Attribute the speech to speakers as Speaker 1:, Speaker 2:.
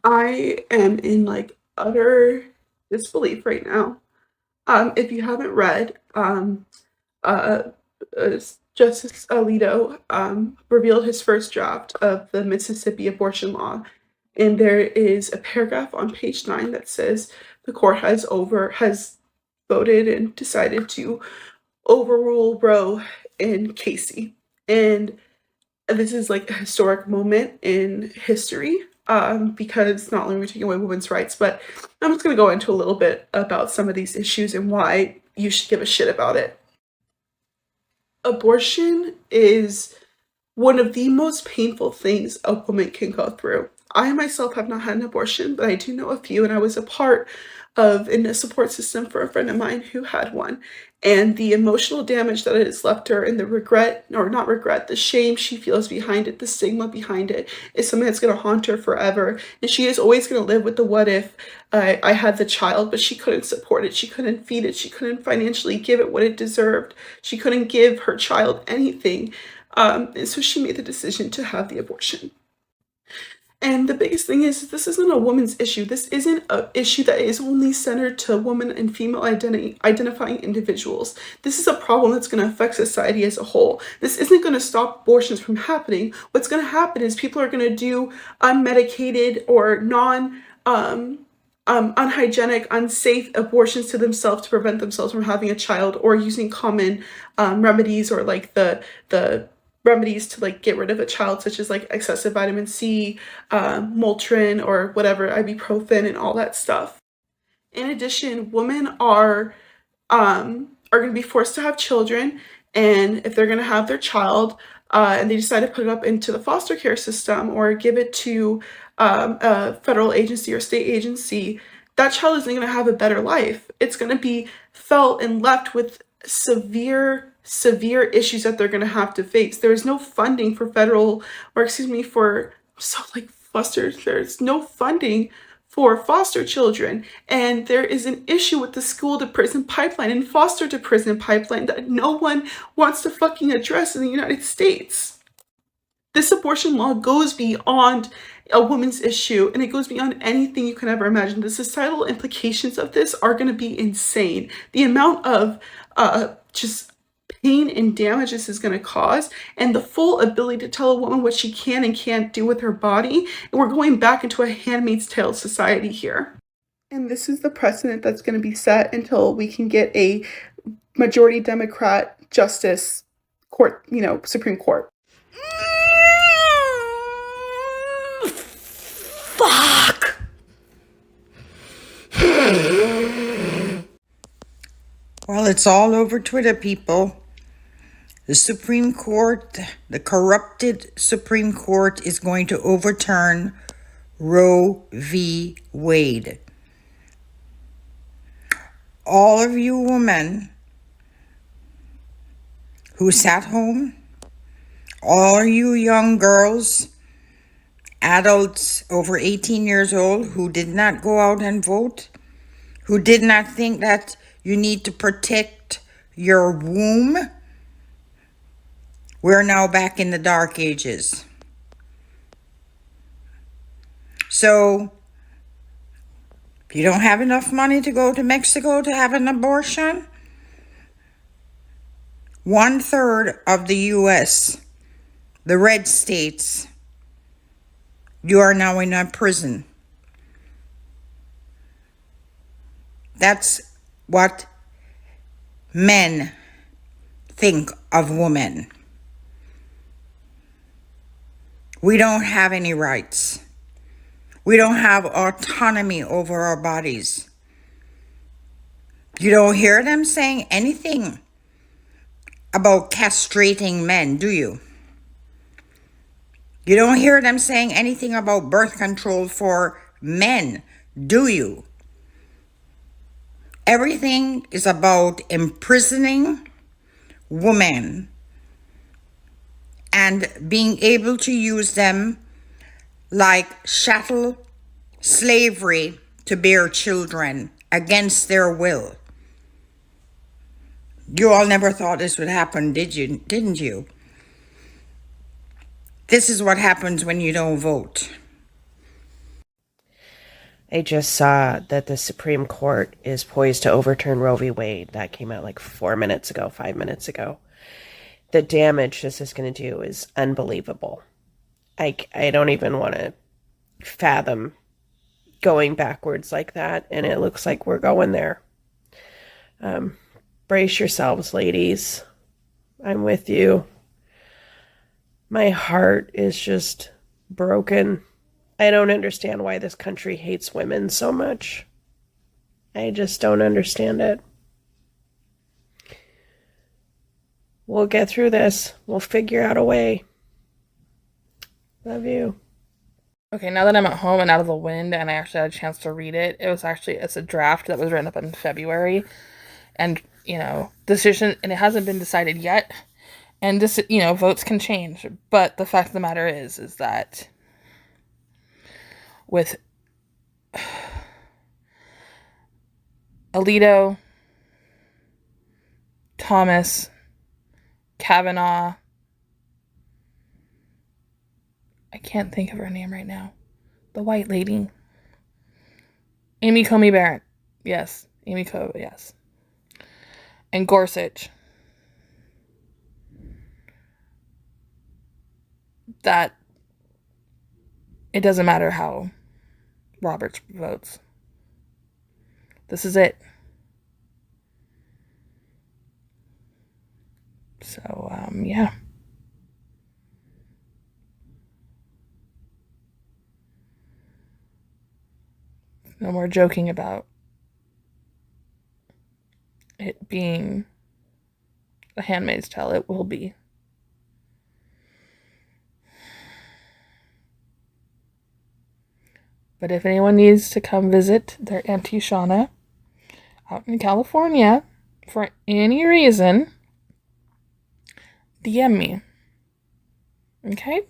Speaker 1: I am in like utter disbelief right now. If you haven't read, uh, Justice Alito revealed his first draft of the Mississippi abortion law, and there is a paragraph on page 9 that says the court has voted and decided to overrule Roe and Casey, and this is like a historic moment in history because not only are we taking away women's rights, but I'm just going to go into a little bit about some of these issues and why you should give a shit about it. Abortion is one of the most painful things a woman can go through. I myself have not had an abortion, but I do know a few, and I was a part of in a support system for a friend of mine who had one. And the emotional damage that it has left her, and the regret, or not regret, the shame she feels behind it, the stigma behind it, is something that's going to haunt her forever. And she is always going to live with the what if I had the child, but she couldn't support it, she couldn't feed it, she couldn't financially give it what it deserved, she couldn't give her child anything. And so she made the decision to have the abortion. And the biggest thing is, this isn't a woman's issue. This isn't an issue that is only centered to women and female identifying individuals. This is a problem that's going to affect society as a whole. This isn't going to stop abortions from happening. What's going to happen is people are going to do unmedicated or unhygienic, unsafe abortions to themselves to prevent themselves from having a child, or using common remedies, or like the remedies to like get rid of a child, such as like excessive vitamin C, Motrin, or whatever, ibuprofen, and all that stuff. In addition, women are going to be forced to have children, and if they're going to have their child, and they decide to put it up into the foster care system or give it to a federal agency or state agency, that child isn't going to have a better life. It's going to be felt and left with severe issues that they're going to have to face. There is no funding for federal, or excuse me, for so like foster. There's no funding for foster children, and there is an issue with the school to prison pipeline and foster to prison pipeline that no one wants to fucking address in the United States. This abortion law goes beyond a woman's issue, and it goes beyond anything you can ever imagine. The societal implications of this are going to be insane. The amount of just pain and damage this is going to cause, and the full ability to tell a woman what she can and can't do with her body. And we're going back into a Handmaid's Tale society here. And this is the precedent that's going to be set until we can get a majority Democrat justice court, Supreme Court.
Speaker 2: Fuck! Well, it's all over Twitter, people. The Supreme Court, the corrupted Supreme Court, is going to overturn Roe v. Wade. All of you women who sat home, all you young girls, adults over 18 years old who did not go out and vote, who did not think that you need to protect your womb, we're now back in the dark ages. So, if you don't have enough money to go to Mexico to have an abortion, 1/3 of the U.S., the red states, you are now in a prison. That's what men think of women. We don't have any rights. We don't have autonomy over our bodies. You don't hear them saying anything about castrating men, do you? You don't hear them saying anything about birth control for men, do you? Everything is about imprisoning women and being able to use them like chattel slavery to bear children against their will. You all never thought this would happen, didn't you? This is what happens when you don't vote.
Speaker 3: I just saw that the Supreme Court is poised to overturn Roe v. Wade. That came out like 4 minutes ago, 5 minutes ago. The damage this is going to do is unbelievable. I don't even want to fathom going backwards like that, and it looks like we're going there. Brace yourselves, ladies. I'm with you. My heart is just broken. I don't understand why this country hates women so much. I just don't understand it. We'll get through this. We'll figure out a way. Love you.
Speaker 4: Okay, now that I'm at home and out of the wind and I actually had a chance to read it, it's a draft that was written up in February. And, decision, and it hasn't been decided yet. And this, votes can change. But the fact of the matter is that with Alito, Thomas, Kavanaugh, I can't think of her name right now. The white lady. Amy Coney Barrett. Yes. Amy Coney, yes. And Gorsuch. That it doesn't matter how Roberts votes. This is it. So, yeah. No more joking about it being a Handmaid's Tale. It will be. But if anyone needs to come visit their Auntie Shauna out in California for any reason, DM me. Okay?